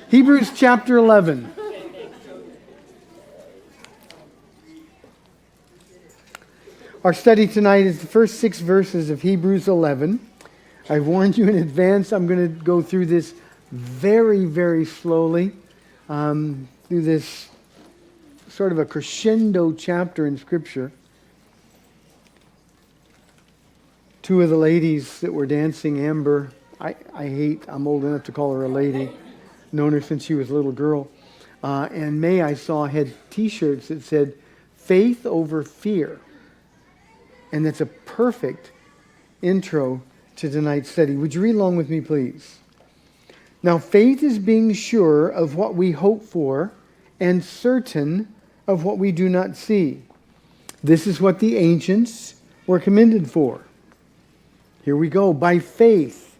Hebrews chapter 11. Our study tonight is the first 6 verses of Hebrews 11. I warned you in advance I'm going to go through this very, very slowly, through this sort of a crescendo chapter in Scripture. 2 of the ladies that were dancing, Amber, I'm old enough to call her a lady, known her since she was a little girl, and May, I saw, had t-shirts that said, "Faith over fear." And that's a perfect intro to tonight's study. Would you read along with me, please? Now, faith is being sure of what we hope for and certain of what we do not see. This is what the ancients were commended for. Here we go. By faith,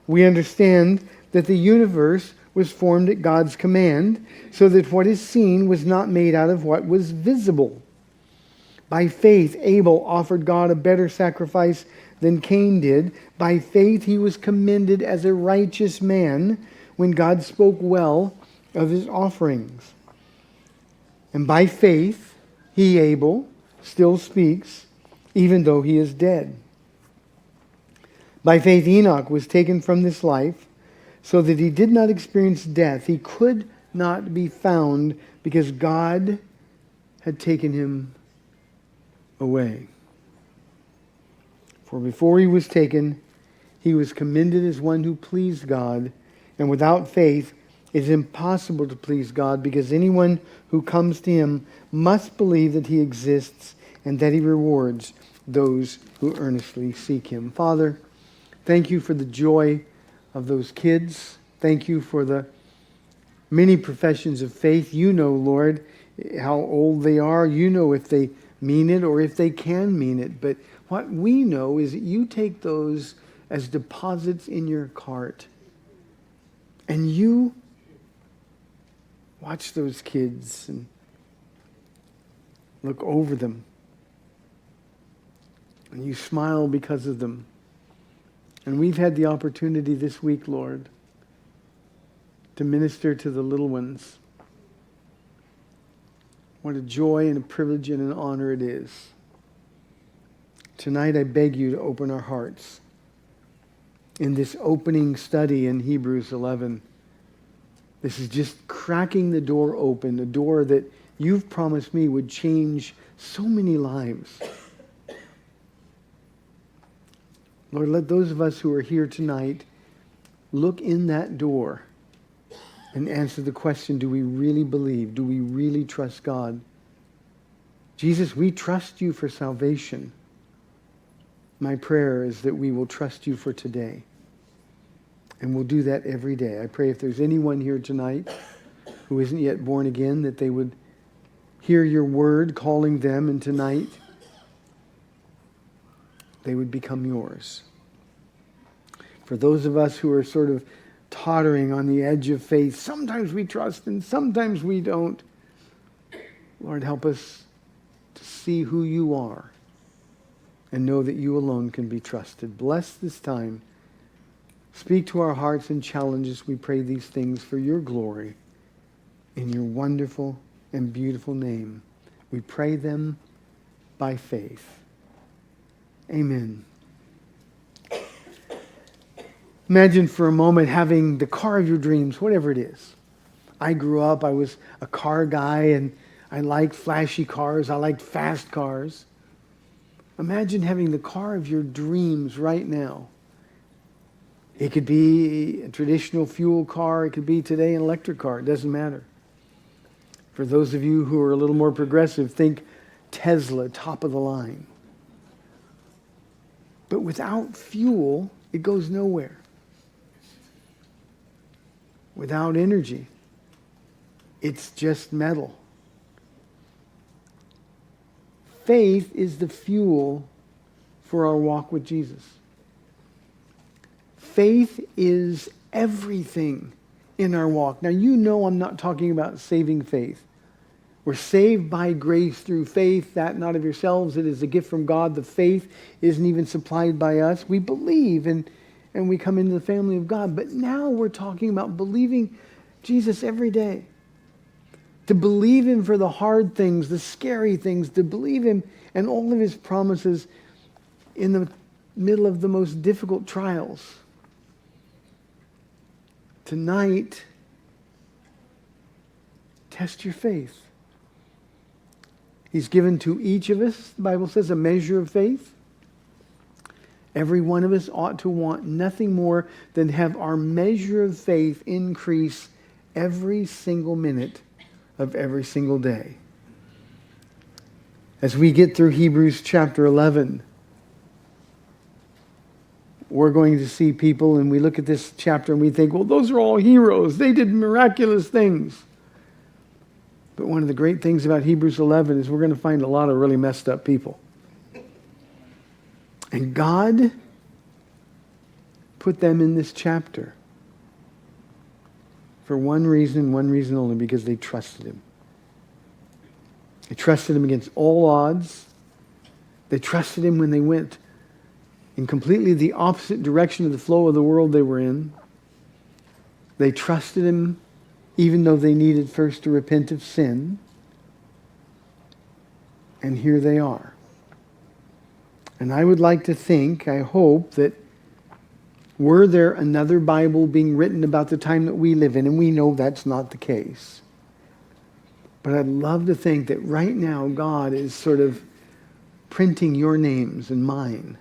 we understand that the universe was formed at God's command, so that what is seen was not made out of what was visible. By faith, Abel offered God a better sacrifice than Cain did. By faith, he was commended as a righteous man when God spoke well of his offerings. And by faith, he, Abel, still speaks, even though he is dead. By faith, Enoch was taken from this life so that he did not experience death. He could not be found because God had taken him away. For before he was taken, he was commended as one who pleased God. And without faith, it is impossible to please God, because anyone who comes to him must believe that he exists and that he rewards those who earnestly seek him. Father, thank you for the joy of those kids. Thank you for the many professions of faith. You know, Lord, how old they are. You know if they mean it or if they can mean it. But what we know is that you take those as deposits in your cart. And you watch those kids and look over them. And you smile because of them. And we've had the opportunity this week, Lord, to minister to the little ones. What a joy and a privilege and an honor it is. Tonight I beg you to open our hearts in this opening study in Hebrews 11. This is just cracking the door open, a door that you've promised me would change so many lives. Lord, let those of us who are here tonight look in that door and answer the question, do we really believe? Do we really trust God? Jesus, we trust you for salvation. My prayer is that we will trust you for today. And we'll do that every day. I pray if there's anyone here tonight who isn't yet born again, that they would hear your word calling them, and tonight they would become yours. For those of us who are sort of tottering on the edge of faith, sometimes we trust and sometimes we don't. Lord, help us to see who you are and know that you alone can be trusted. Bless this time. Speak to our hearts and challenge us. We pray these things for your glory. In your wonderful and beautiful name, we pray them by faith. Amen. Imagine for a moment having the car of your dreams, whatever it is. I grew up, I was a car guy, and I liked flashy cars. I liked fast cars. Imagine having the car of your dreams right now. It could be a traditional fuel car. It could be today an electric car. It doesn't matter. For those of you who are a little more progressive, think Tesla, top of the line. But without fuel, it goes nowhere. Without energy, it's just metal. Faith is the fuel for our walk with Jesus. Faith is everything in our walk. Now, you know I'm not talking about saving faith. We're saved by grace through faith, that not of yourselves. It is a gift from God. The faith isn't even supplied by us. We believe and we come into the family of God. But now we're talking about believing Jesus every day. To believe Him for the hard things, the scary things, to believe Him and all of His promises in the middle of the most difficult trials. Tonight, test your faith. He's given to each of us, the Bible says, a measure of faith. Every one of us ought to want nothing more than have our measure of faith increase every single minute of every single day. As we get through Hebrews chapter 11, we're going to see people, and we look at this chapter and we think, well, those are all heroes. They did miraculous things. But one of the great things about Hebrews 11 is we're going to find a lot of really messed up people. And God put them in this chapter for one reason only, because they trusted Him. They trusted Him against all odds. They trusted Him when they went in completely the opposite direction of the flow of the world they were in. They trusted Him even though they needed first to repent of sin. And here they are. And I would like to think, I hope, that were there another Bible being written about the time that we live in, and we know that's not the case, but I'd love to think that right now God is sort of printing your names and mine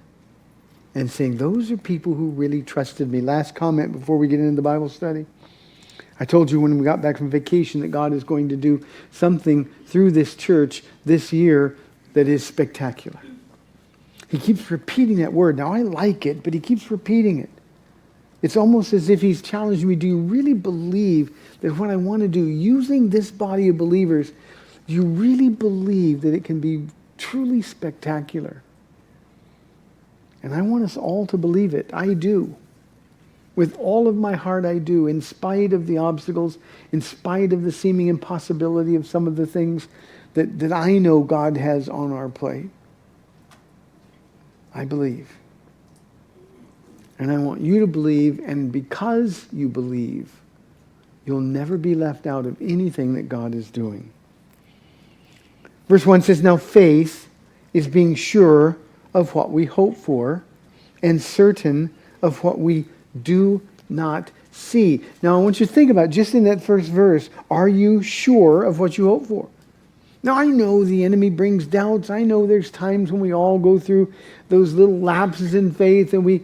and saying, those are people who really trusted me. Last comment before we get into the Bible study. I told you when we got back from vacation that God is going to do something through this church this year that is spectacular. He keeps repeating that word. Now, I like it, but He keeps repeating it. It's almost as if He's challenging me, do you really believe that what I want to do, using this body of believers, do you really believe that it can be truly spectacular? And I want us all to believe it. I do. With all of my heart, I do, in spite of the obstacles, in spite of the seeming impossibility of some of the things that I know God has on our plate. I believe. And I want you to believe, and because you believe, you'll never be left out of anything that God is doing. Verse 1 says, now faith is being sure of what we hope for and certain of what we do not see. Now I want you to think about, just in that first verse, are you sure of what you hope for? Now I know the enemy brings doubts. I know there's times when we all go through those little lapses in faith and we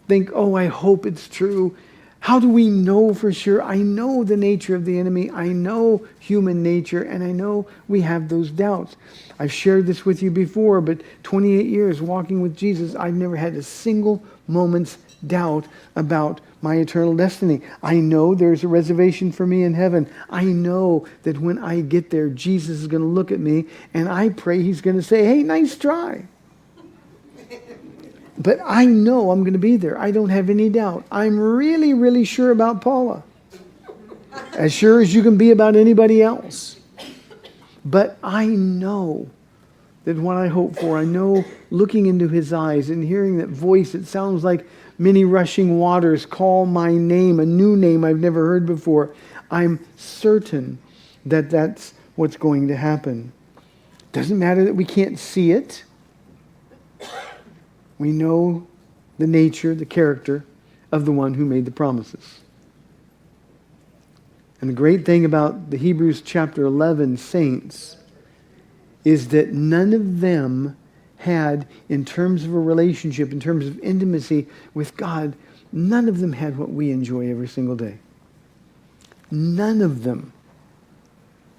think, oh, I hope it's true. How do we know for sure? I know the nature of the enemy. I know human nature, and I know we have those doubts. I've shared this with you before, but 28 years walking with Jesus, I've never had a single moment's doubt about my eternal destiny. I know there's a reservation for me in heaven. I know that when I get there, Jesus is going to look at me, and I pray He's going to say, hey, nice try. But I know I'm going to be there. I don't have any doubt. I'm really, really sure about Paula. As sure as you can be about anybody else. But I know that what I hope for, I know looking into His eyes and hearing that voice, it sounds like many rushing waters call my name, a new name I've never heard before. I'm certain that that's what's going to happen. Doesn't matter that we can't see it. We know the nature, the character of the one who made the promises. And the great thing about the Hebrews chapter 11 saints is that none of them had, in terms of a relationship, in terms of intimacy with God, none of them had what we enjoy every single day. None of them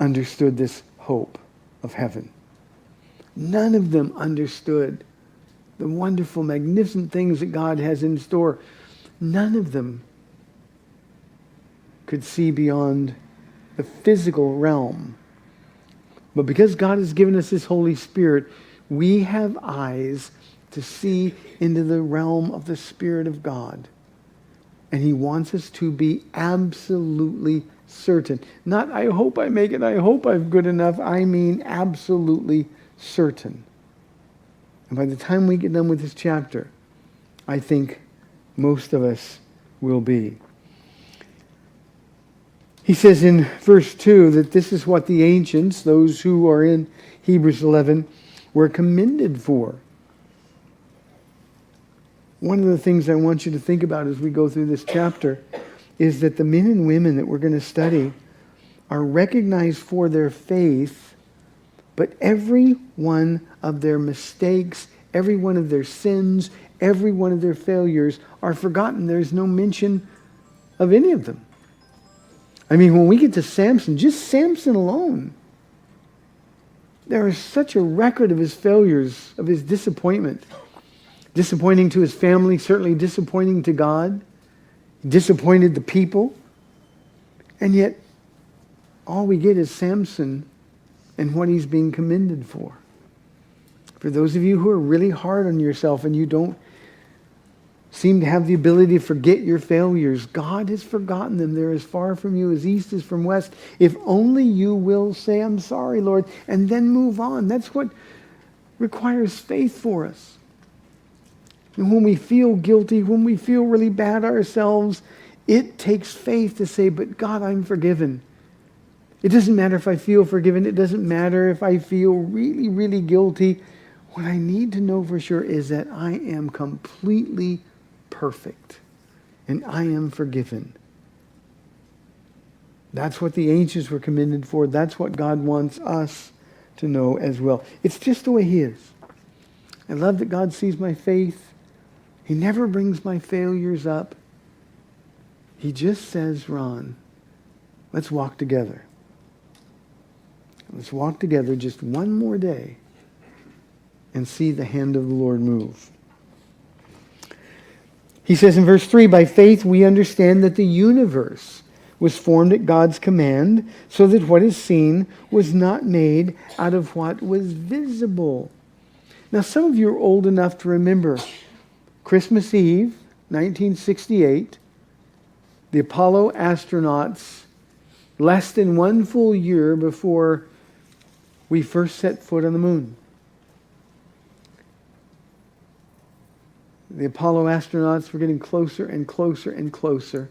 understood this hope of heaven. None of them understood the wonderful, magnificent things that God has in store. None of them could see beyond the physical realm. But because God has given us His Holy Spirit, we have eyes to see into the realm of the Spirit of God. And He wants us to be absolutely certain. Not, I hope I make it, I hope I'm good enough. I mean absolutely certain. And by the time we get done with this chapter, I think most of us will be. He says in verse 2 that this is what the ancients, those who are in Hebrews 11, were commended for. One of the things I want you to think about as we go through this chapter is that the men and women that we're going to study are recognized for their faith, but every one of their mistakes, every one of their sins, every one of their failures are forgotten. There's no mention of any of them. I mean, when we get to Samson, just Samson alone, there is such a record of his failures, of his disappointment. Disappointing to his family, certainly disappointing to God. Disappointed the people. And yet, all we get is Samson and what he's being commended for. For those of you who are really hard on yourself and you don't seem to have the ability to forget your failures, God has forgotten them. They're as far from you as east is from west. If only you will say, I'm sorry, Lord, and then move on. That's what requires faith for us. And when we feel guilty, when we feel really bad ourselves, it takes faith to say, but God, I'm forgiven. It doesn't matter if I feel forgiven. It doesn't matter if I feel really, really guilty. What I need to know for sure is that I am completely perfect and I am forgiven. That's what the ancients were commended for. That's what God wants us to know as well. It's just the way He is. I love that God sees my faith. He never brings my failures up. He just says, Ron, let's walk together. Let's walk together just one more day and see the hand of the Lord move. He says in verse 3, by faith we understand that the universe was formed at God's command, so that what is seen was not made out of what was visible. Now, some of you are old enough to remember Christmas Eve, 1968, the Apollo astronauts, less than one full year before we first set foot on the moon. The Apollo astronauts were getting closer and closer and closer.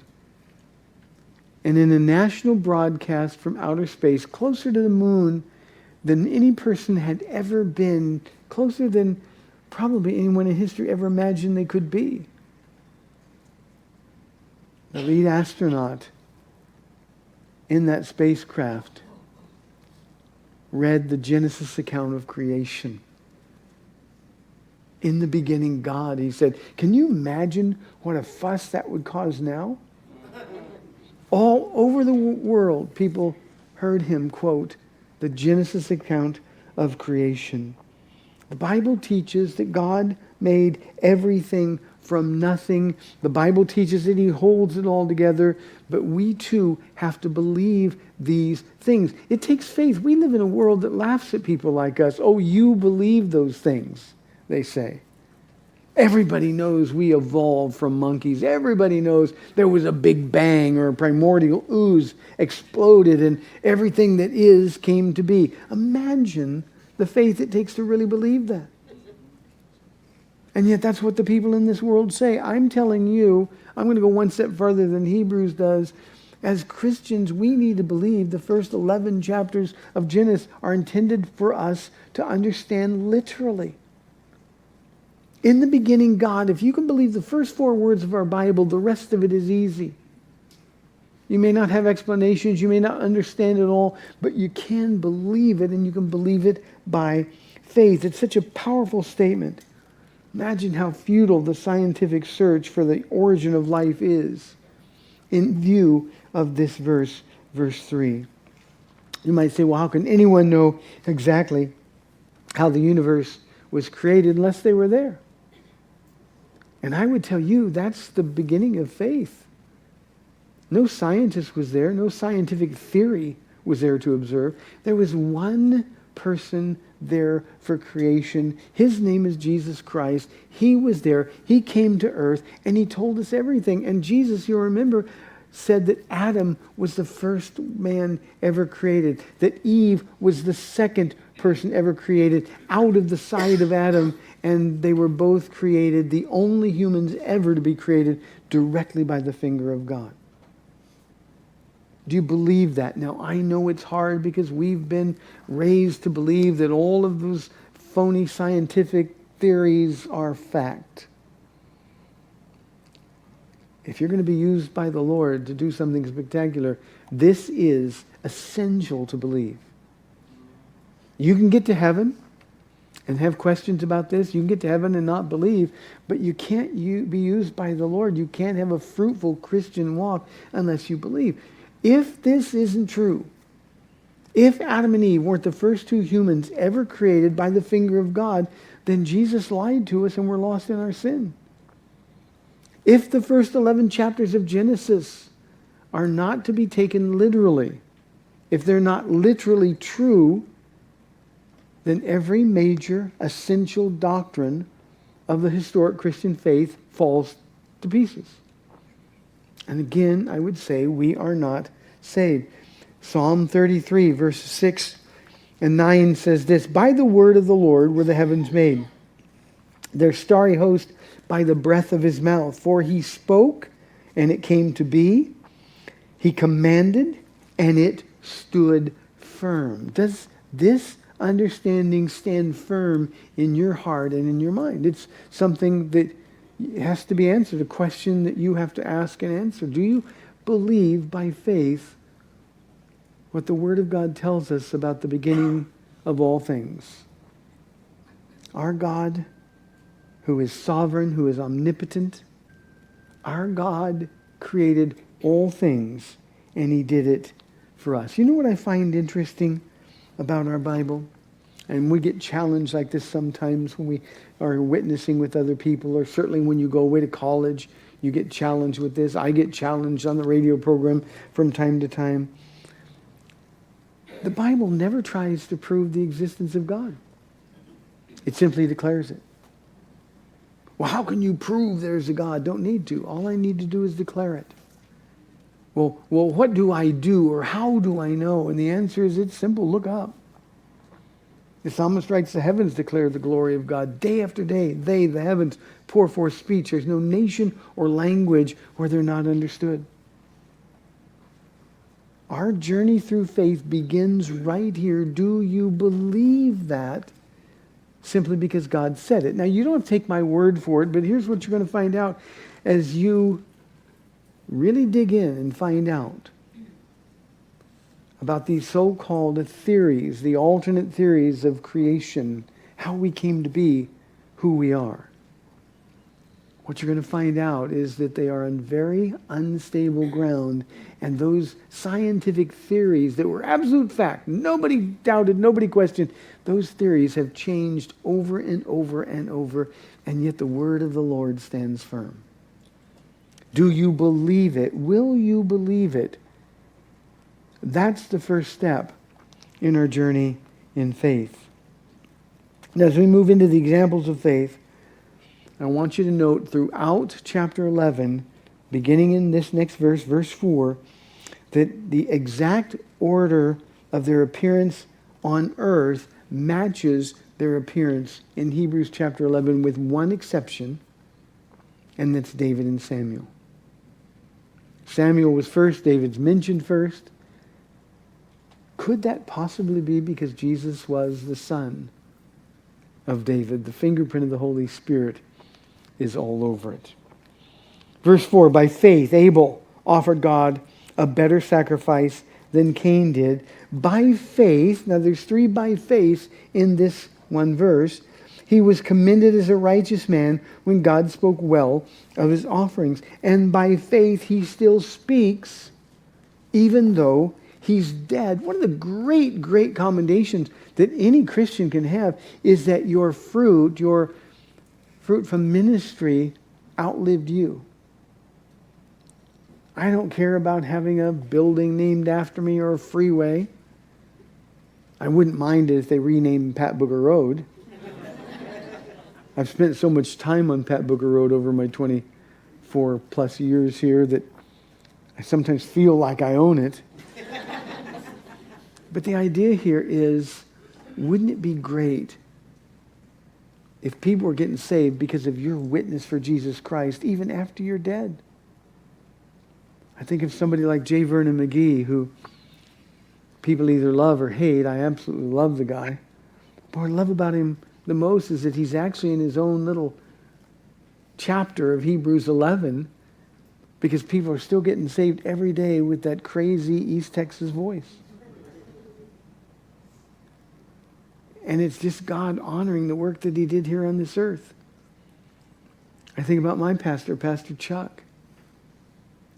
And in a national broadcast from outer space, closer to the moon than any person had ever been, closer than probably anyone in history ever imagined they could be. The lead astronaut in that spacecraft read the Genesis account of creation. In the beginning, God, he said. Can you imagine what a fuss that would cause now? All over the world, people heard him quote the Genesis account of creation. The Bible teaches that God made everything from nothing. The Bible teaches that He holds it all together, but we too have to believe these things. It takes faith. We live in a world that laughs at people like us. Oh, you believe those things, they say. Everybody knows we evolved from monkeys. Everybody knows there was a big bang or a primordial ooze exploded and everything that is came to be. Imagine the faith it takes to really believe that. And yet that's what the people in this world say. I'm telling you, I'm going to go one step further than Hebrews does. As Christians, we need to believe the first 11 chapters of Genesis are intended for us to understand literally. In the beginning, God, if you can believe the first 4 words of our Bible, the rest of it is easy. You may not have explanations, you may not understand it all, but you can believe it, and you can believe it by faith. It's such a powerful statement. Imagine how futile the scientific search for the origin of life is in view of this verse 3. You might say, well, how can anyone know exactly how the universe was created unless they were there? And I would tell you, that's the beginning of faith. No scientist was there. No scientific theory was there to observe. There was one person there for creation. His name is Jesus Christ. He was there. He came to earth and He told us everything. And Jesus, you'll remember, said that Adam was the first man ever created, that Eve was the second person ever created out of the side of Adam, and they were both created, the only humans ever to be created directly by the finger of God. Do you believe that? Now, I know it's hard because we've been raised to believe that all of those phony scientific theories are fact. If you're going to be used by the Lord to do something spectacular, this is essential to believe. You can get to heaven and have questions about this. You can get to heaven and not believe, but you can't be used by the Lord. You can't have a fruitful Christian walk unless you believe. If this isn't true, if Adam and Eve weren't the first two humans ever created by the finger of God, then Jesus lied to us and we're lost in our sin. If the first 11 chapters of Genesis are not to be taken literally, if they're not literally true, then every major essential doctrine of the historic Christian faith falls to pieces. And again, I would say we are not saved. Psalm 33, verses 6 and 9 says this, "By the word of the Lord were the heavens made, their starry host by the breath of his mouth. For he spoke, and it came to be. He commanded, and it stood firm." Does this understanding stand firm in your heart and in your mind? It's something that has to be answered, a question that you have to ask and answer. Do you believe by faith what the Word of God tells us about the beginning of all things? Our God, who is sovereign, who is omnipotent, our God created all things, and he did it for us. You know what I find interesting about our Bible? And we get challenged like this sometimes when we are witnessing with other people, or certainly when you go away to college, you get challenged with this. I get challenged on the radio program from time to time. The Bible never tries to prove the existence of God. It simply declares it. Well, how can you prove there's a God? Don't need to. All I need to do is declare it. Well, what do I do, or how do I know? And the answer is, it's simple. Look up. The psalmist writes, "The heavens declare the glory of God. Day after day, they, the heavens, pour forth speech. There's no nation or language where they're not understood." Our journey through faith begins right here. Do you believe that? Simply because God said it. Now, you don't take my word for it, but here's what you're going to find out as you really dig in and find out about these so-called theories, the alternate theories of creation, how we came to be who we are. What you're going to find out is that they are on very unstable ground, and those scientific theories that were absolute fact, nobody doubted, nobody questioned, those theories have changed over and over and over, and yet the word of the Lord stands firm. Do you believe it? Will you believe it? That's the first step in our journey in faith. Now, as we move into the examples of faith, I want you to note throughout chapter 11, beginning in this next verse, verse 4, that the exact order of their appearance on earth matches their appearance in Hebrews chapter 11 with one exception, and that's David and Samuel. Samuel was first, David's mentioned first. Could that possibly be because Jesus was the son of David? The fingerprint of the Holy Spirit is all over it. Verse 4, by faith, Abel offered God a better sacrifice than Cain did. By faith, now there's three by faith in this one verse, he was commended as a righteous man when God spoke well of his offerings. And by faith, he still speaks even though he's dead. One of the great, great commendations that any Christian can have is that your fruit from ministry outlived you. I don't care about having a building named after me or a freeway. I wouldn't mind it if they renamed Pat Booker Road. I've spent so much time on Pat Booker Road over my 24 plus years here that I sometimes feel like I own it. But the idea here is, wouldn't it be great if people were getting saved because of your witness for Jesus Christ even after you're dead? I think of somebody like J. Vernon McGee, who people either love or hate. I absolutely love the guy. But what I love about him the most is that he's actually in his own little chapter of Hebrews 11, because people are still getting saved every day with that crazy East Texas voice. And it's just God honoring the work that he did here on this earth. I think about my pastor, Pastor Chuck,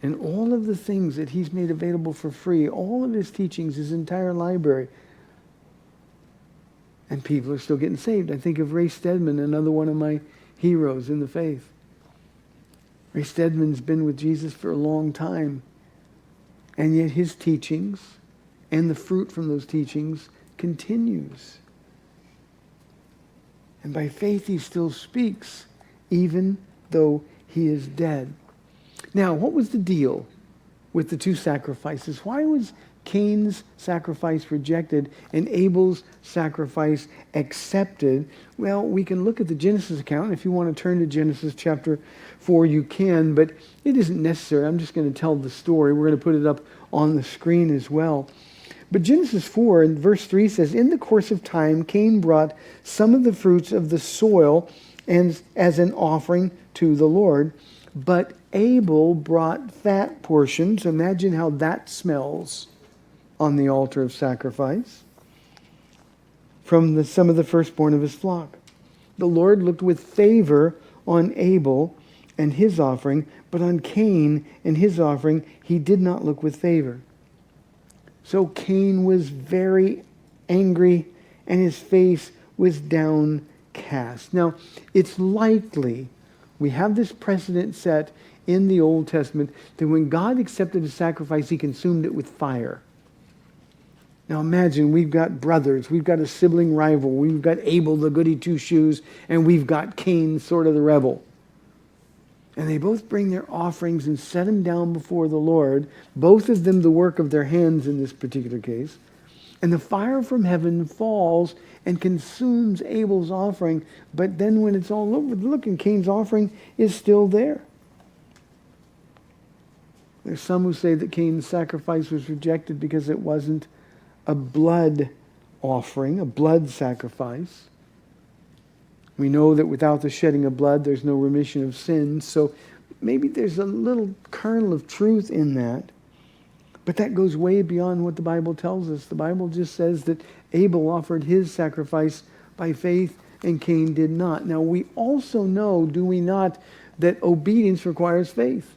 and all of the things that he's made available for free, all of his teachings, his entire library. And people are still getting saved. I think of Ray Stedman, another one of my heroes in the faith. Ray Stedman's been with Jesus for a long time. And yet his teachings and the fruit from those teachings continues. And by faith he still speaks, even though he is dead. Now, what was the deal with the two sacrifices? Why was Cain's sacrifice rejected and Abel's sacrifice accepted? Well, we can look at the Genesis account. If you want to turn to Genesis chapter 4, you can, but it isn't necessary. I'm just going to tell the story. We're going to put it up on the screen as well. But Genesis 4 in verse 3 says, "In the course of time, Cain brought some of the fruits of the soil and as an offering to the Lord, but Abel brought fat portions." Imagine how that smells on the altar of sacrifice. "From some of the firstborn of his flock. The Lord looked with favor on Abel and his offering, but on Cain and his offering he did not look with favor. So Cain was very angry, and his face was downcast." Now, it's likely, we have this precedent set in the Old Testament, that when God accepted a sacrifice, he consumed it with fire. Now imagine, we've got brothers, we've got a sibling rival, we've got Abel the goody two-shoes, and we've got Cain, sort of the rebel. And they both bring their offerings and set them down before the Lord, both of them the work of their hands in this particular case. And the fire from heaven falls and consumes Abel's offering, but then when it's all over, look, and Cain's offering is still there. There's some who say that Cain's sacrifice was rejected because it wasn't a blood offering, a blood sacrifice. We know that without the shedding of blood, there's no remission of sins. So maybe there's a little kernel of truth in that. But that goes way beyond what the Bible tells us. The Bible just says that Abel offered his sacrifice by faith and Cain did not. Now we also know, do we not, that obedience requires faith.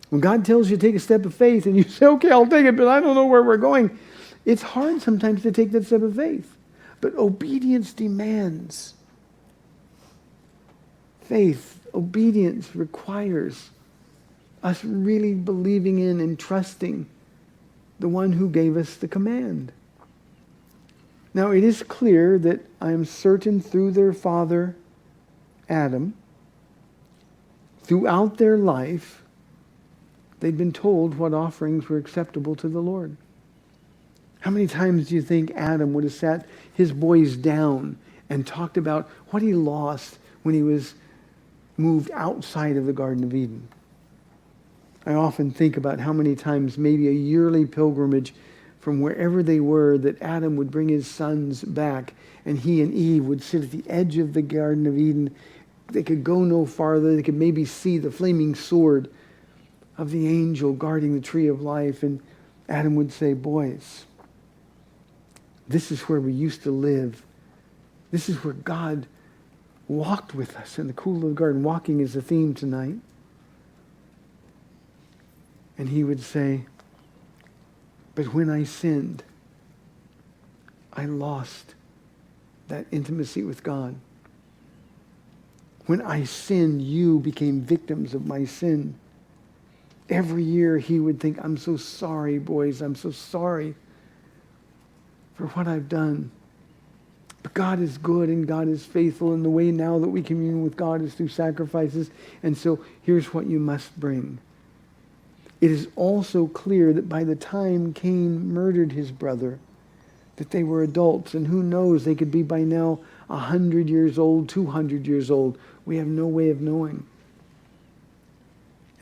When God tells you to take a step of faith and you say, okay, I'll take it, but I don't know where we're going, it's hard sometimes to take that step of faith. But obedience demands faith. Obedience requires us really believing in and trusting the one who gave us the command. Now it is clear that I am certain through their father Adam, throughout their life, they'd been told what offerings were acceptable to the Lord. How many times do you think Adam would have sat his boys down and talked about what he lost when he was moved outside of the Garden of Eden? I often think about how many times, maybe a yearly pilgrimage from wherever they were, that Adam would bring his sons back and he and Eve would sit at the edge of the Garden of Eden. They could go no farther. They could maybe see the flaming sword of the angel guarding the tree of life. And Adam would say, boys, this is where we used to live. This is where God walked with us in the cool of the garden. Walking is the theme tonight. And he would say, but when I sinned, I lost that intimacy with God. When I sinned, you became victims of my sin. Every year he would think, I'm so sorry, boys. I'm so sorry for what I've done. But God is good and God is faithful, and the way now that we commune with God is through sacrifices. And so here's what you must bring. It is also clear that by the time Cain murdered his brother, that they were adults, and who knows, they could be by now 100 years old, 200 years old. We have no way of knowing.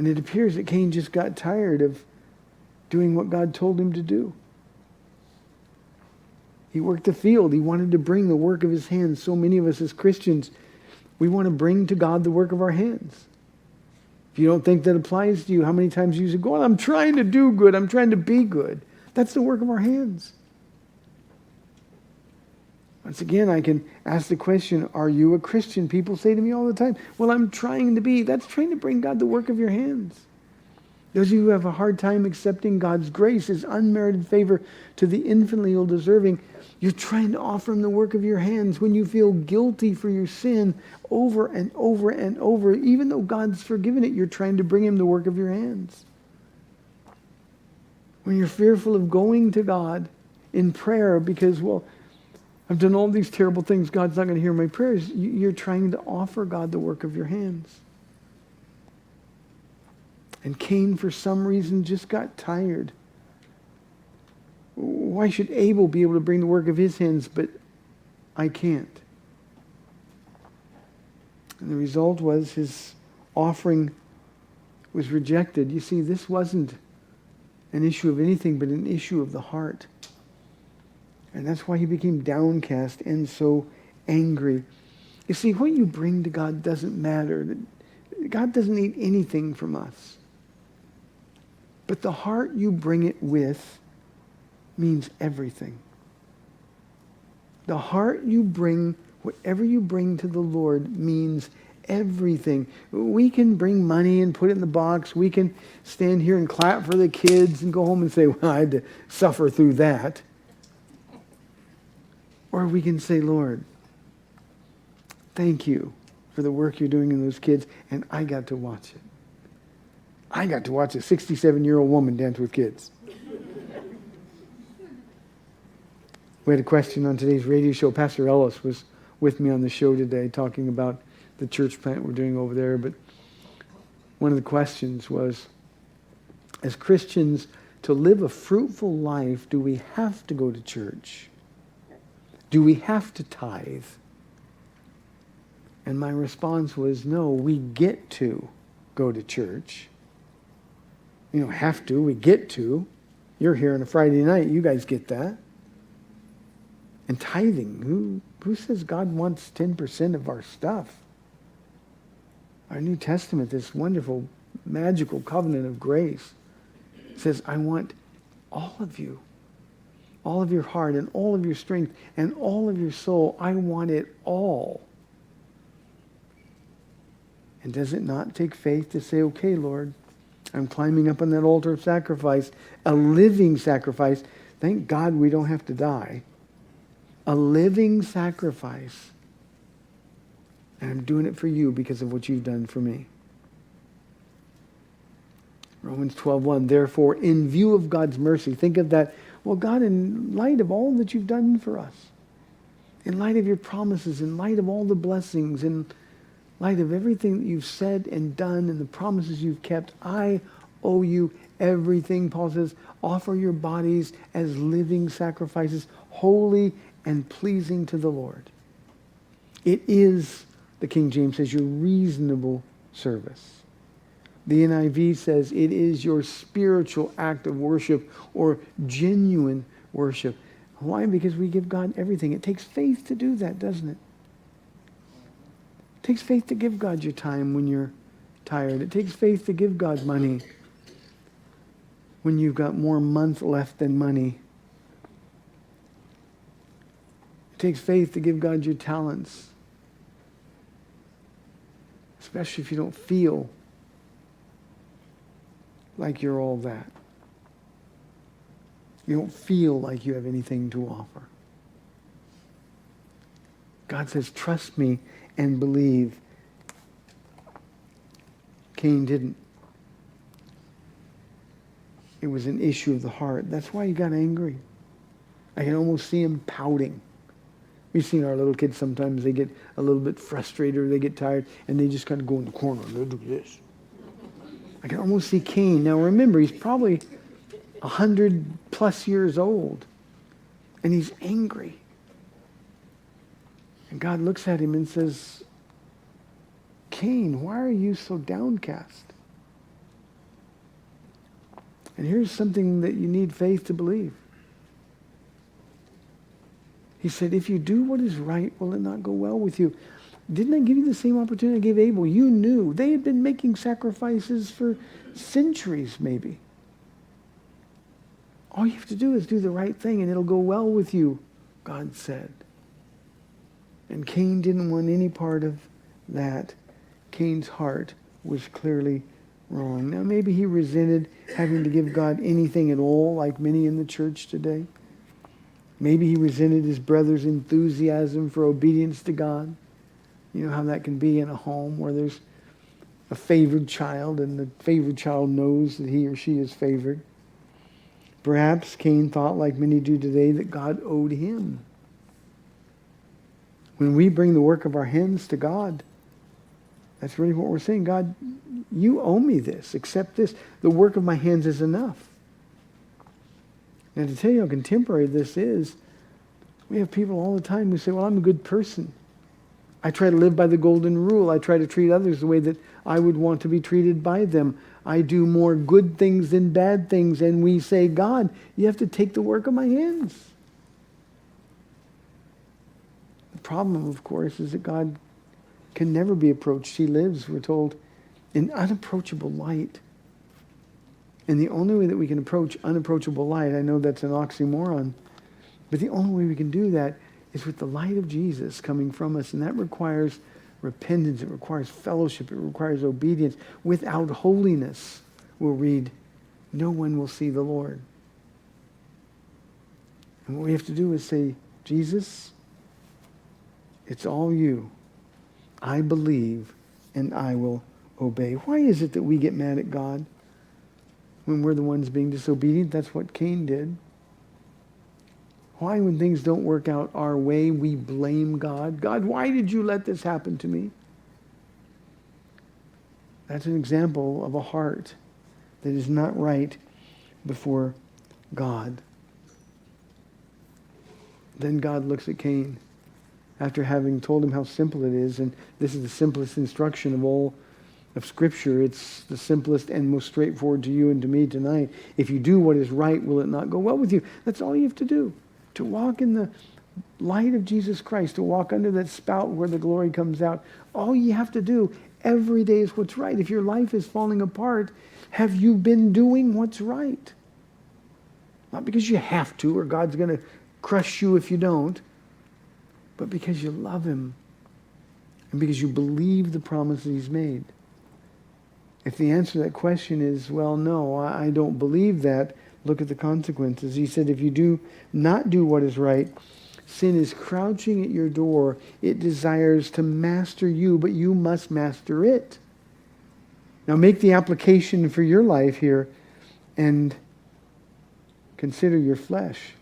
And it appears that Cain just got tired of doing what God told him to do. He worked the field. He wanted to bring the work of his hands. So many of us as Christians, we want to bring to God the work of our hands. If you don't think that applies to you, how many times you say, God, I'm trying to do good. I'm trying to be good. That's the work of our hands. Once again, I can ask the question, are you a Christian? People say to me all the time, well, I'm trying to be. That's trying to bring God the work of your hands. Those of you who have a hard time accepting God's grace, His unmerited favor to the infinitely ill-deserving, you're trying to offer Him the work of your hands when you feel guilty for your sin over and over and over. Even though God's forgiven it, you're trying to bring Him the work of your hands. When you're fearful of going to God in prayer because, well, I've done all these terrible things, God's not going to hear my prayers, you're trying to offer God the work of your hands. And Cain, for some reason, just got tired. Why should Abel be able to bring the work of his hands, but I can't? And the result was his offering was rejected. You see, this wasn't an issue of anything but an issue of the heart. And that's why he became downcast and so angry. You see, what you bring to God doesn't matter. God doesn't need anything from us. But the heart you bring it with means everything. The heart you bring, whatever you bring to the Lord, means everything. We can bring money and put it in the box. We can stand here and clap for the kids and go home and say, well, I had to suffer through that. Or we can say, Lord, thank you for the work you're doing in those kids, and I got to watch it. I got to watch a 67-year-old woman dance with kids. We had a question on today's radio show. Pastor Ellis was with me on the show today talking about the church plant we're doing over there. But one of the questions was, as Christians, to live a fruitful life, do we have to go to church? Do we have to tithe? And my response was, no, we get to go to church. You don't have to, we get to. You're here on a Friday night, you guys get that. And tithing, who says God wants 10% of our stuff? Our New Testament, this wonderful, magical covenant of grace, says, I want all of you, all of your heart and all of your strength and all of your soul. I want it all. And does it not take faith to say, okay, Lord, I'm climbing up on that altar of sacrifice, a living sacrifice. Thank God we don't have to die. A living sacrifice. And I'm doing it for you because of what you've done for me. Romans 12:1, therefore, in view of God's mercy, think of that. Well, God, in light of all that you've done for us, in light of your promises, in light of all the blessings, in light of everything that you've said and done and the promises you've kept, I owe you everything. Paul says, offer your bodies as living sacrifices, holy and pleasing to the Lord. It is, the King James says, your reasonable service. The NIV says it is your spiritual act of worship or genuine worship. Why? Because we give God everything. It takes faith to do that, doesn't it? It takes faith to give God your time when you're tired. It takes faith to give God money when you've got more month left than money. It takes faith to give God your talents, especially if you don't feel like you're all that. You don't feel like you have anything to offer. God says, trust me and believe. Cain didn't. It was an issue of the heart. That's why he got angry. I can almost see him pouting. We've seen our little kids sometimes, they get a little bit frustrated or they get tired and they just kind of go in the corner and they'll do this. I can almost see Cain. Now remember, he's probably 100 plus years old and he's angry. And God looks at him and says, Cain, why are you so downcast? And here's something that you need faith to believe. He said, if you do what is right, will it not go well with you? Didn't I give you the same opportunity I gave Abel? You knew. They had been making sacrifices for centuries, maybe. All you have to do is do the right thing and it'll go well with you, God said. And Cain didn't want any part of that. Cain's heart was clearly wrong. Now maybe he resented having to give God anything at all, like many in the church today. Maybe he resented his brother's enthusiasm for obedience to God. You know how that can be in a home where there's a favored child and the favored child knows that he or she is favored. Perhaps Cain thought, like many do today, that God owed him. When we bring the work of our hands to God, that's really what we're saying. God, you owe me this. Accept this. The work of my hands is enough. And to tell you how contemporary this is, we have people all the time who say, well, I'm a good person. I try to live by the golden rule. I try to treat others the way that I would want to be treated by them. I do more good things than bad things. And we say, God, you have to take the work of my hands. The problem, of course, is that God can never be approached. He lives, we're told, in unapproachable light. And the only way that we can approach unapproachable light, I know that's an oxymoron, but the only way we can do that is with the light of Jesus coming from us. And that requires repentance. It requires fellowship. It requires obedience. Without holiness, we'll read, no one will see the Lord. And what we have to do is say, Jesus, it's all you. I believe and I will obey. Why is it that we get mad at God when we're the ones being disobedient? That's what Cain did. Why, when things don't work out our way, we blame God? God, why did you let this happen to me? That's an example of a heart that is not right before God. Then God looks at Cain after having told him how simple it is, and this is the simplest instruction of all of Scripture. It's the simplest and most straightforward to you and to me tonight. If you do what is right, will it not go well with you? That's all you have to do. To walk in the light of Jesus Christ, to walk under that spout where the glory comes out. All you have to do every day is what's right. If your life is falling apart, have you been doing what's right? Not because you have to or God's going to crush you if you don't, but because you love him and because you believe the promises he's made. If the answer to that question is, well, no, I don't believe that, look at the consequences. He said, if you do not do what is right, sin is crouching at your door. It desires to master you, but you must master it. Now make the application for your life here and consider your flesh.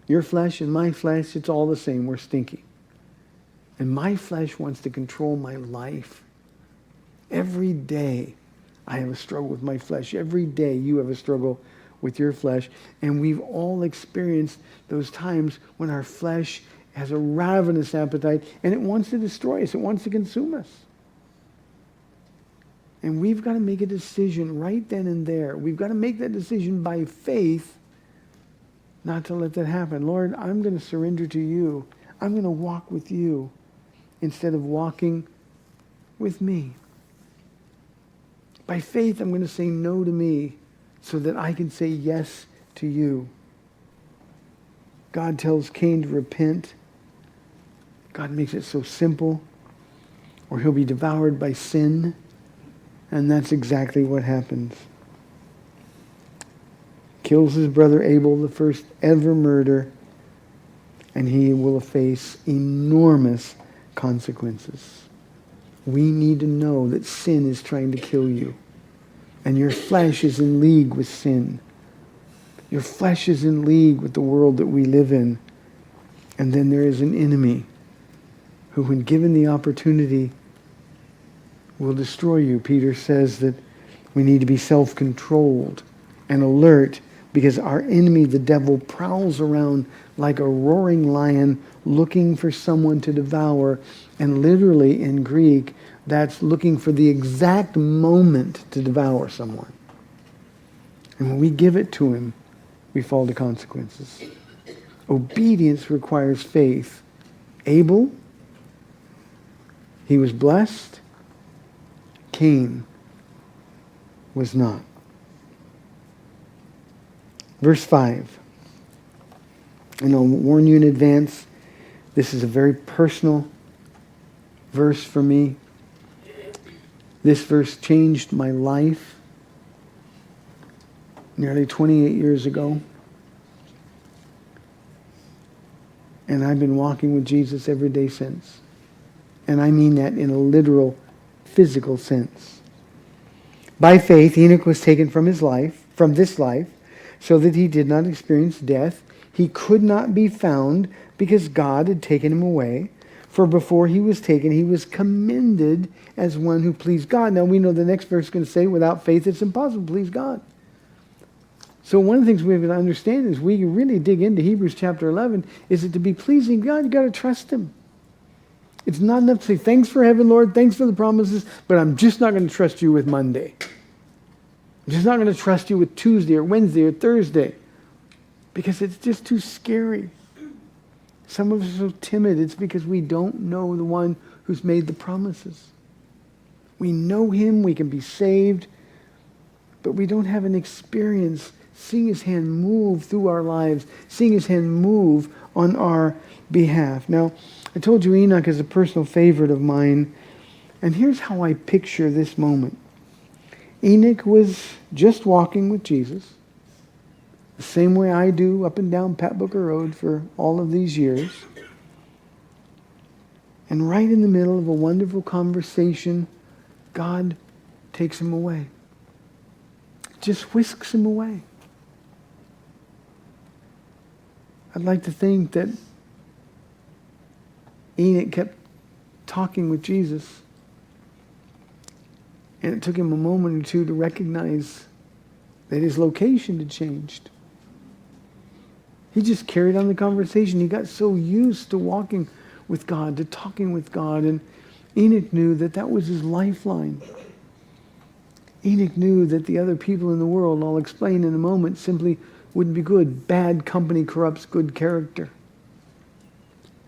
Your flesh and my flesh, it's all the same. We're stinky. And my flesh wants to control my life. Every day I have a struggle with my flesh. Every day you have a struggle with your flesh. And we've all experienced those times when our flesh has a ravenous appetite and it wants to destroy us. It wants to consume us. And we've got to make a decision right then and there. We've got to make that decision by faith not to let that happen. Lord, I'm going to surrender to you. I'm going to walk with you instead of walking with me. By faith, I'm going to say no to me so that I can say yes to you. God tells Cain to repent. God makes it so simple, or he'll be devoured by sin. And that's exactly what happens. Kills his brother Abel, the first ever murder, and he will face enormous consequences. We need to know that sin is trying to kill you. And your flesh is in league with sin. Your flesh is in league with the world that we live in. And then there is an enemy who, when given the opportunity, will destroy you. Peter says that we need to be self-controlled and alert because our enemy, the devil, prowls around like a roaring lion looking for someone to devour. And literally in Greek, that's looking for the exact moment to devour someone. And when we give it to him, we fall to consequences. Obedience requires faith. Abel, he was blessed. Cain was not. Verse 5. And I'll warn you in advance, this is a very personal verse for me. This verse changed my life nearly 28 years ago. And I've been walking with Jesus every day since. And I mean that in a literal, physical sense. By faith, Enoch was taken from this life, so that he did not experience death. He could not be found because God had taken him away. For before he was taken, he was commended as one who pleased God. Now we know the next verse is going to say, without faith it's impossible to please God. So one of the things we have to understand is we really dig into Hebrews chapter 11, is that to be pleasing God, you've got to trust him. It's not enough to say, thanks for heaven, Lord, thanks for the promises, but I'm just not going to trust you with Monday. I'm just not going to trust you with Tuesday or Wednesday or Thursday, because it's just too scary. Some of us are so timid. It's because we don't know the one who's made the promises. We know him, we can be saved, but we don't have an experience seeing his hand move through our lives, seeing his hand move on our behalf. Now, I told you Enoch is a personal favorite of mine, and here's how I picture this moment. Enoch was just walking with Jesus, the same way I do up and down Pat Booker Road for all of these years. And right in the middle of a wonderful conversation, God takes him away. Just whisks him away. I'd like to think that Enoch kept talking with Jesus, and it took him a moment or two to recognize that his location had changed. He just carried on the conversation. He got so used to walking with God, to talking with God, and Enoch knew that that was his lifeline. Enoch knew that the other people in the world, I'll explain in a moment, simply wouldn't be good. Bad company corrupts good character.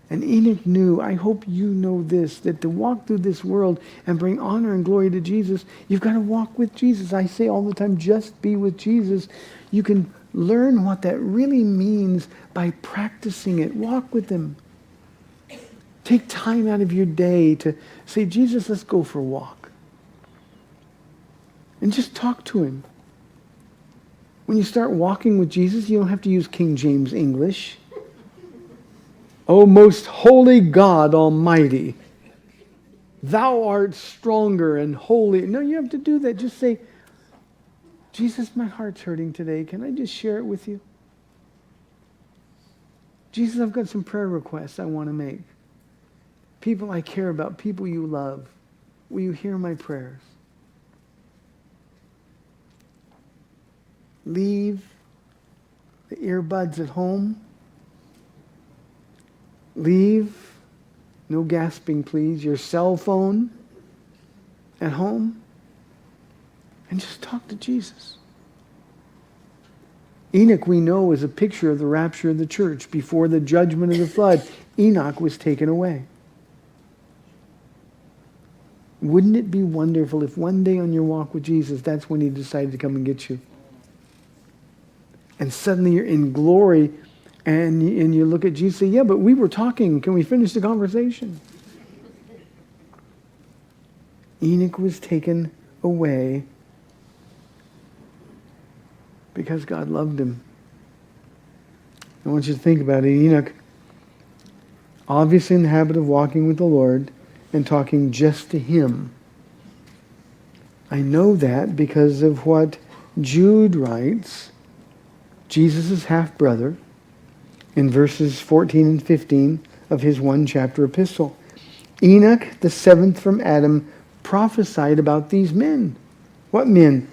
And Enoch knew, I hope you know this, that to walk through this world and bring honor and glory to Jesus, you've got to walk with Jesus. I say all the time, just be with Jesus. You can learn what that really means by practicing it. Walk with him. Take time out of your day to say, Jesus, let's go for a walk. And just talk to him. When you start walking with Jesus, you don't have to use King James English. O most holy God Almighty, thou art stronger and holy. No, you have to do that. Just say, Jesus, my heart's hurting today. Can I just share it with you? Jesus, I've got some prayer requests I want to make. People I care about, people you love. Will you hear my prayers? Leave the earbuds at home. Leave, no gasping please, your cell phone at home and just talk to Jesus. Enoch, we know, is a picture of the rapture of the church. Before the judgment of the flood, Enoch was taken away. Wouldn't it be wonderful if one day on your walk with Jesus, that's when he decided to come and get you? And suddenly you're in glory, and you look at Jesus and say, yeah, but we were talking. Can we finish the conversation? Enoch was taken away because God loved him. I want you to think about it. Enoch, obviously in the habit of walking with the Lord and talking just to him. I know that because of what Jude writes, Jesus' half-brother, in verses 14 and 15 of his one-chapter epistle. Enoch, the seventh from Adam, prophesied about these men. What men?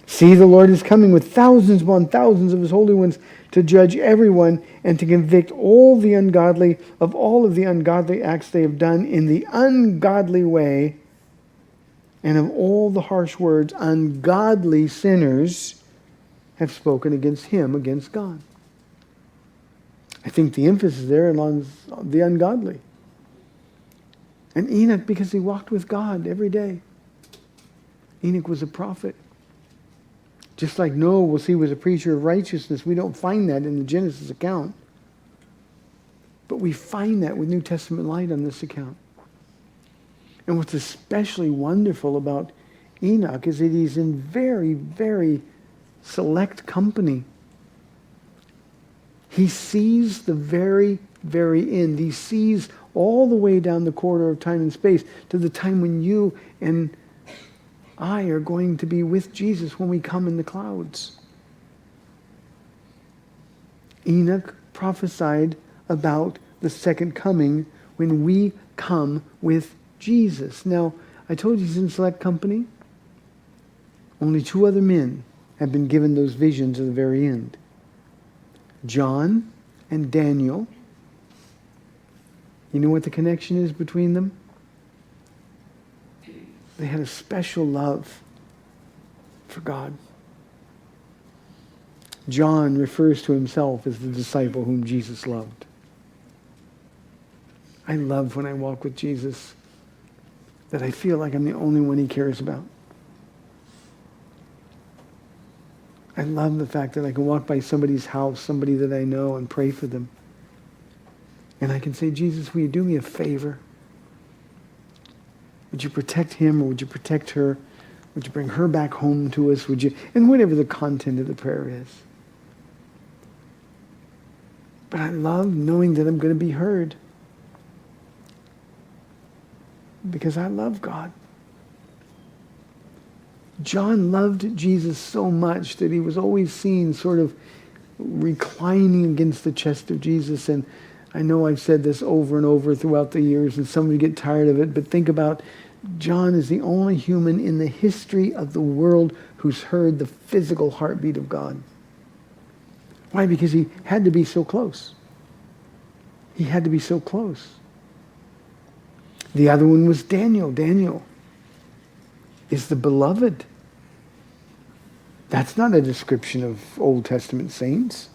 See, the Lord is coming with thousands upon thousands of his holy ones to judge everyone and to convict all the ungodly of all of the ungodly acts they have done in the ungodly way, and of all the harsh words ungodly sinners have spoken against him, against God. I think the emphasis there is on the ungodly. And Enoch, because he walked with God every day. Enoch was a prophet. Just like Noah was, he was a preacher of righteousness. We don't find that in the Genesis account. But we find that with New Testament light on this account. And what's especially wonderful about Enoch is that he's in very, very select company. He sees the very, very end. He sees all the way down the corridor of time and space to the time when you and I are going to be with Jesus when we come in the clouds. Enoch prophesied about the second coming when we come with Jesus. Now, I told you he's in select company. Only 2 other men have been given those visions of the very end. John and Daniel. You know what the connection is between them? They had a special love for God. John refers to himself as the disciple whom Jesus loved. I love when I walk with Jesus that I feel like I'm the only one he cares about. I love the fact that I can walk by somebody's house, somebody that I know, and pray for them. And I can say, Jesus, will you do me a favor? Would you protect him or would you protect her? Would you bring her back home to us? Would you? And whatever the content of the prayer is. But I love knowing that I'm going to be heard. Because I love God. John loved Jesus so much that he was always seen sort of reclining against the chest of Jesus. And I know I've said this over and over throughout the years, and some of you get tired of it, but think about John is the only human in the history of the world who's heard the physical heartbeat of God. Why? Because he had to be so close. He had to be so close. The other one was Daniel. Daniel is the beloved. That's not a description of Old Testament saints.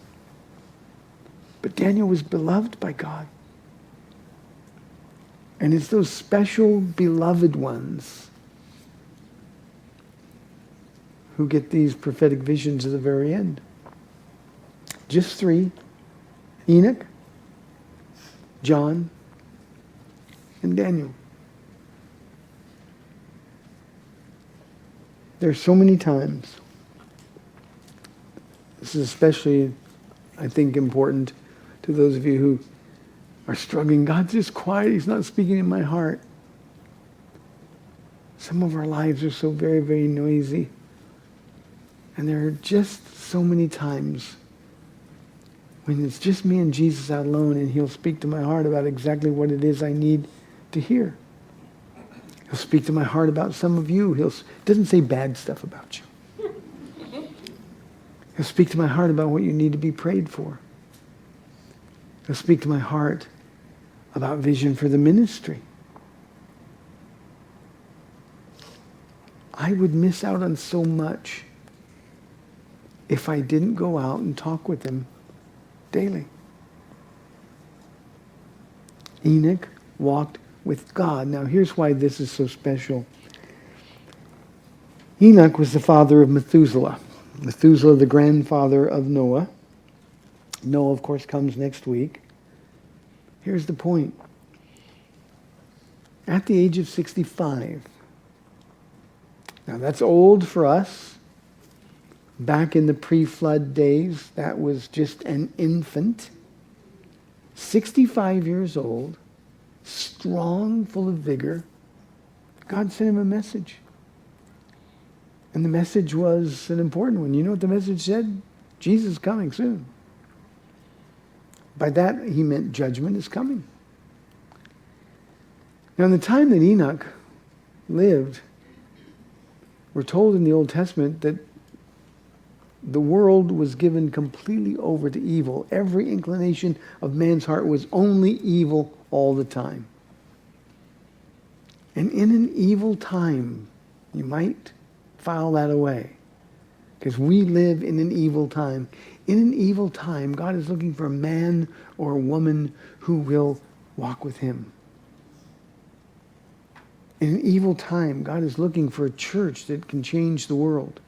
But Daniel was beloved by God. And it's those special beloved ones who get these prophetic visions of the very end. Just 3. Enoch, John, and Daniel. There's so many times. This is especially, I think, important to those of you who are struggling. God's just quiet. He's not speaking in my heart. Some of our lives are so very, very noisy. And there are just so many times when it's just me and Jesus out alone, and he'll speak to my heart about exactly what it is I need to hear. He'll speak to my heart about some of you. He doesn't say bad stuff about you. He'll speak to my heart about what you need to be prayed for. He'll speak to my heart about vision for the ministry. I would miss out on so much if I didn't go out and talk with him daily. Enoch walked with God. Now here's why this is so special. Enoch was the father of Methuselah. Methuselah, the grandfather of Noah. Noah, of course, comes next week. Here's the point. At the age of 65, now that's old for us. Back in the pre-flood days, that was just an infant. 65 years old, strong, full of vigor. God sent him a message. And the message was an important one. You know what the message said? Jesus is coming soon. By that, he meant judgment is coming. Now, in the time that Enoch lived, we're told in the Old Testament that the world was given completely over to evil. Every inclination of man's heart was only evil all the time. And in an evil time, you might file that away. Because we live in an evil time. In an evil time, God is looking for a man or a woman who will walk with him. In an evil time, God is looking for a church that can change the world.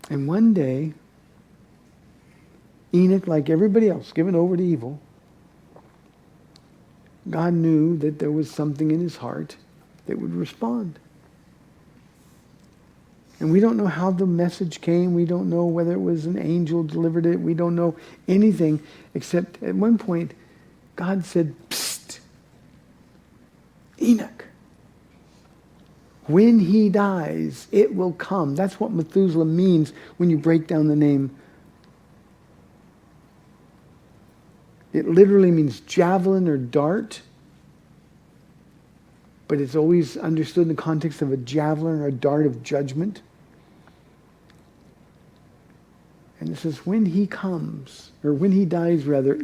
And one day, Enoch, like everybody else, given over to evil, God knew that there was something in his heart that would respond. And we don't know how the message came. We don't know whether it was an angel delivered it. We don't know anything except at one point, God said, "Psst, Enoch, when he dies, it will come." That's what Methuselah means when you break down the name. It literally means javelin or dart, but it's always understood in the context of a javelin or a dart of judgment. And it says, when he comes, or when he dies rather,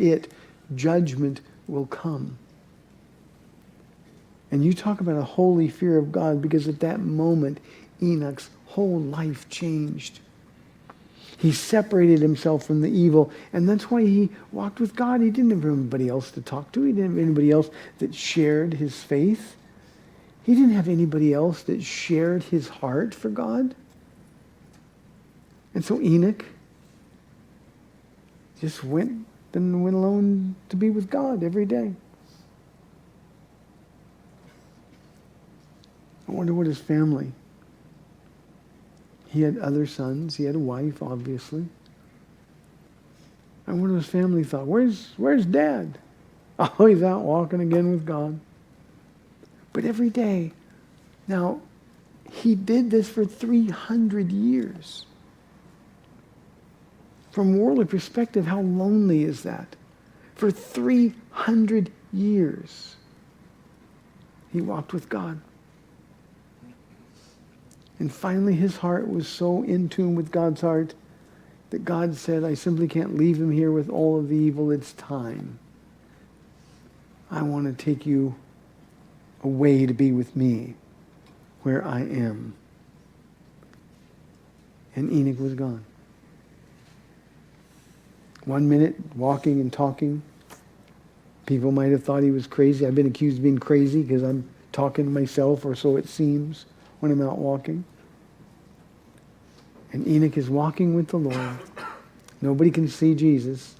judgment will come. And you talk about a holy fear of God, because at that moment, Enoch's whole life changed. He separated himself from the evil, and that's why he walked with God. He didn't have anybody else to talk to. He didn't have anybody else that shared his faith. He didn't have anybody else that shared his heart for God. And so Enoch just went alone to be with God every day. I wonder what his family. He had other sons. He had a wife, obviously. I wonder what his family thought. Where's Dad? Oh, he's out walking again with God. But every day. Now, he did this for 300 years. From a worldly perspective, how lonely is that? For 300 years, he walked with God. And finally, his heart was so in tune with God's heart that God said, I simply can't leave him here with all of the evil. It's time. I want to take you away to be with me where I am. And Enoch was gone. 1 minute, walking and talking. People might have thought he was crazy. I've been accused of being crazy because I'm talking to myself, or so it seems, when I'm out walking. And Enoch is walking with the Lord. Nobody can see Jesus.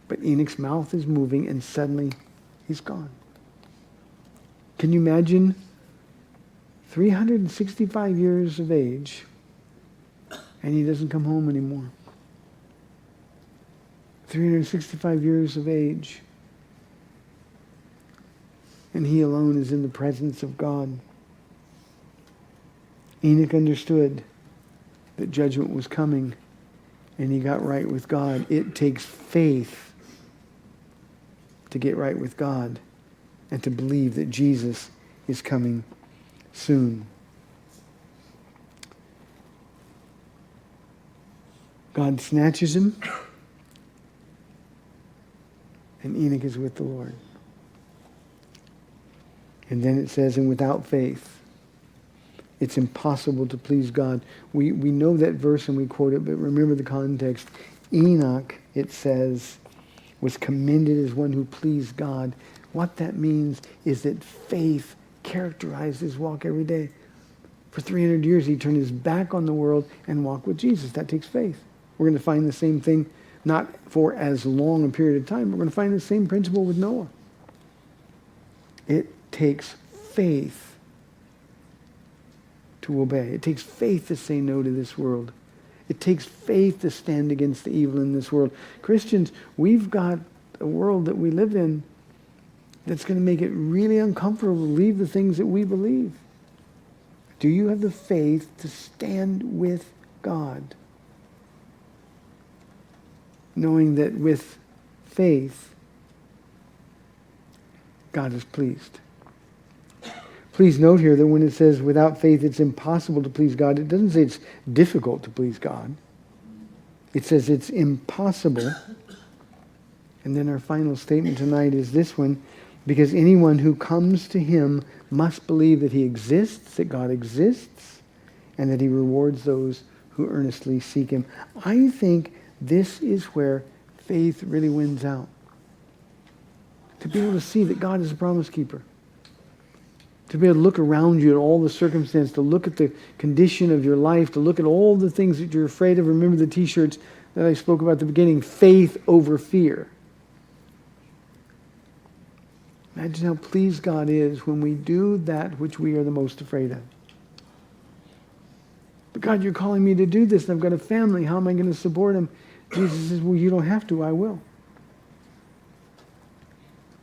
But Enoch's mouth is moving, and suddenly he's gone. Can you imagine 365 years of age, and he doesn't come home anymore? 365 years of age, and he alone is in the presence of God. Enoch understood that judgment was coming, and he got right with God. It takes faith to get right with God and to believe that Jesus is coming soon. God snatches him, and Enoch is with the Lord. And then it says, and without faith, it's impossible to please God. We know that verse and we quote it, but remember the context. Enoch, it says, was commended as one who pleased God. What that means is that faith characterized his walk every day. For 300 years, he turned his back on the world and walked with Jesus. That takes faith. We're going to find the same thing, not for as long a period of time, but we're going to find the same principle with Noah. It takes faith to obey. It takes faith to say no to this world. It takes faith to stand against the evil in this world. Christians, we've got a world that we live in that's going to make it really uncomfortable to leave the things that we believe. Do you have the faith to stand with God? Knowing that with faith, God is pleased. Please note here that when it says without faith it's impossible to please God, it doesn't say it's difficult to please God. It says it's impossible. And then our final statement tonight is this one, because anyone who comes to him must believe that he exists, that God exists, and that he rewards those who earnestly seek him. I think this is where faith really wins out. To be able to see that God is a promise keeper. To be able to look around you at all the circumstances, to look at the condition of your life, to look at all the things that you're afraid of. Remember the t-shirts that I spoke about at the beginning, faith over fear. Imagine how pleased God is when we do that which we are the most afraid of. But God, you're calling me to do this, and I've got a family. How am I going to support them? Jesus says, well, you don't have to. I will.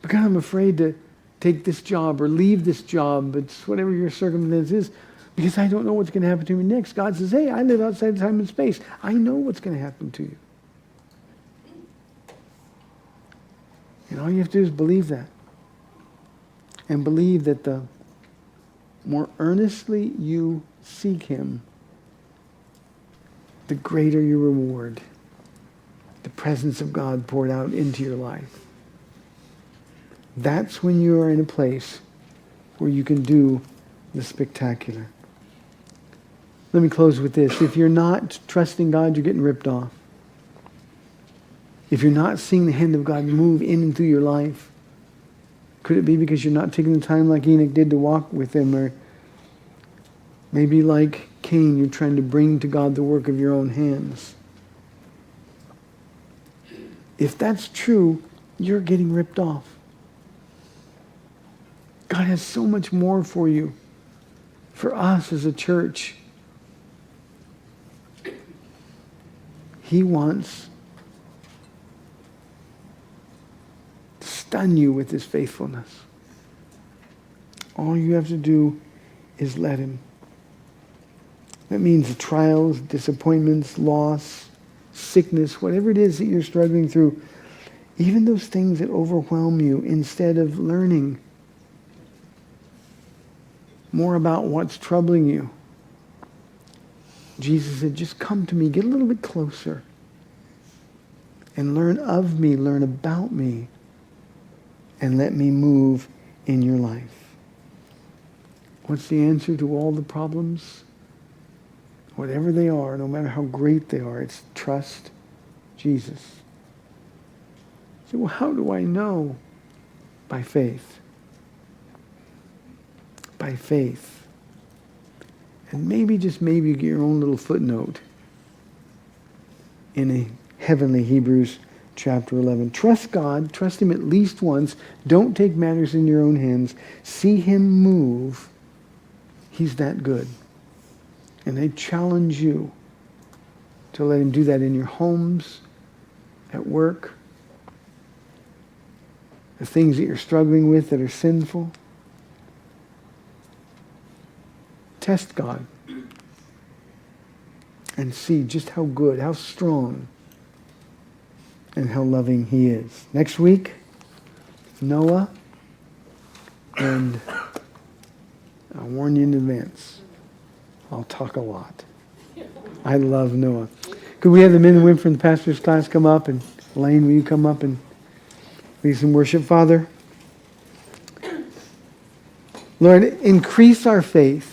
But God, I'm afraid to take this job or leave this job. It's whatever your circumstance is, because I don't know what's going to happen to me next. God says, hey, I live outside of time and space. I know what's going to happen to you. And all you have to do is believe that. And believe that the more earnestly you seek him, the greater your reward. The presence of God poured out into your life. That's when you are in a place where you can do the spectacular. Let me close with this. If you're not trusting God, you're getting ripped off. If you're not seeing the hand of God move in and through your life, could it be because you're not taking the time like Enoch did to walk with him? Or maybe like Cain, you're trying to bring to God the work of your own hands. If that's true, you're getting ripped off. God has so much more for you, for us as a church. He wants to stun you with his faithfulness. All you have to do is let him. That means the trials, disappointments, loss, sickness, whatever it is that you're struggling through, even those things that overwhelm you, instead of learning more about what's troubling you, Jesus said, just come to me, get a little bit closer, and learn of me, learn about me, and let me move in your life. What's the answer to all the problems? Whatever they are, no matter how great they are, it's trust Jesus. So, well, how do I know? By faith. By faith. And maybe, just maybe, you get your own little footnote in a heavenly Hebrews chapter 11. Trust God. Trust him at least once. Don't take matters in your own hands. See him move. He's that good. And I challenge you to let him do that in your homes, at work, the things that you're struggling with that are sinful. Test God and see just how good, how strong, and how loving he is. Next week, Noah, and I'll warn you in advance, I'll talk a lot. I love Noah. Could we have the men and women from the pastor's class come up? And Elaine, will you come up and lead some worship? Father, Lord, increase our faith.